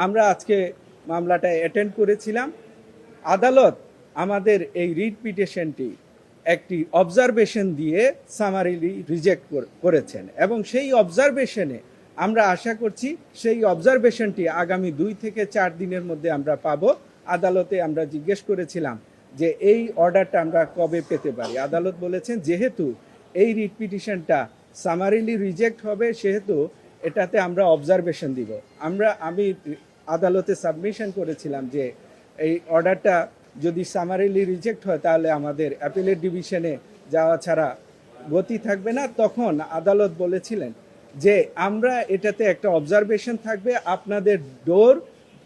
আমরা আজকে মামলাটা অ্যাটেন্ড করেছিলাম। আদালত আমাদের এই রিট পিটিশনটি একটি অবজারভেশন দিয়ে সামারিলি রিজেক্ট করেছেন এবং সেই অবজারভেশনে আমরা আশা করছি সেই অবজারভেশনটি আগামী 2 থেকে 4 দিনের মধ্যে আমরা পাবো। আদালতে আমরা জিজ্ঞেস করেছিলাম যে এই অর্ডারটা আমরা কবে পেতে পারি। আদালত বলেছেন যেহেতু এই রিট পিটিশনটা সামারিলি রিজেক্ট হবে সেহেতু এটাতে আমরা অবজারভেশন দিব। আমি আদালতে সাবমিশন করেছিলাম যে এই অর্ডারটা যদি সামারিলি রিজেক্ট হয় তাহলে আমাদের অ্যাপিলেট ডিভিশনে যাওয়া ছাড়া গতি থাকবে না। তখন আদালত বলেছিলেন যে আমরা এটাতে একটা অবজারভেশন থাকবে, আপনাদের ডোর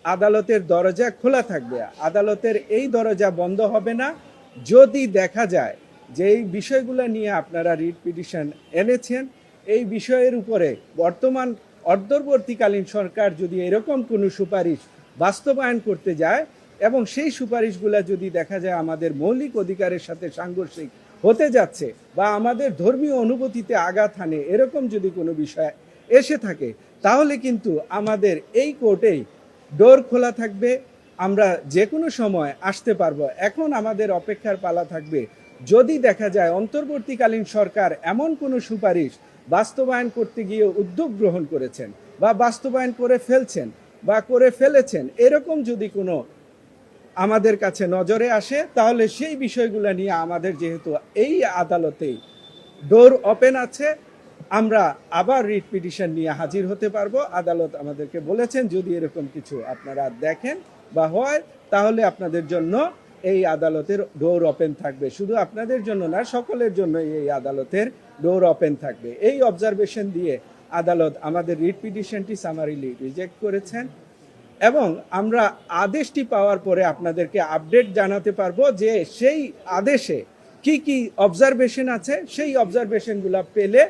আদালতের দরজা খোলা থাকবে, আদালতের এই দরজা বন্ধ হবে না যদি দেখা যায় যে এই বিষয়গুলো নিয়ে আপনারা রিট পিটিশন এনেছেন এই বিষয়ের উপরে বর্তমান অন্তর্বর্তীকালীন সরকার যদি এরকম কোনো সুপারিশ বাস্তবায়ন করতে যায় এবং সেই সুপারিশগুলো যদি দেখা যায় আমাদের মৌলিক অধিকারের সাথে সাংঘর্ষিক হতে যাচ্ছে বা আমাদের ধর্মীয় অনুভূতিতে আঘাত হানে এরকম যদি কোনো বিষয় এসে থাকে তাহলে কিন্তু আমাদের এই কোর্টেই ডোর খোলা থাকবে, আমরা যে কোনো সময় আসতে পারবো। এখন আমাদের অপেক্ষার পালা থাকবে যদি দেখা যায় অন্তর্বর্তীকালীন সরকার এমন কোনো সুপারিশ বাস্তবায়ন করতে গিয়ে উদ্যোগ গ্রহণ করেছেন বা বাস্তবায়ন করে ফেলছেন বা করে ফেলেছেন এরকম যদি কোনো আমাদের কাছে নজরে আসে তাহলে সেই বিষয়গুলো নিয়ে আমাদের যেহেতু এই আদালতেই ডোর ওপেন আছে আমরা আবার রিট পিটিশন নিয়ে হাজির হতে পারবো। আদালত আমাদেরকে বলেছেন যদি এরকম কিছু আপনারা দেখেন বা হয় তাহলে আপনাদের জন্য এই আদালতের ডোর ওপেন থাকবে। শুধু আপনাদের জন্য না, সকলের জন্য এই আদালতের ডোর ওপেন থাকবে। এই অবজারভেশন দিয়ে আদালত আমাদের রিট পিটিশনটি সামারিলি রিজেক্ট করেছেন এবং আমরা আদেশটি পাওয়ার পরে আপনাদেরকে আপডেট জানাতে পারবো যে সেই আদেশে কি কি অবজারভেশন আছে। সেই অবজারভেশনগুলো পেলে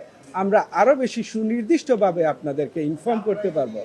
আমরা আরও বেশি সুনির্দিষ্টভাবে আপনাদেরকে ইনফর্ম করতে পারবো।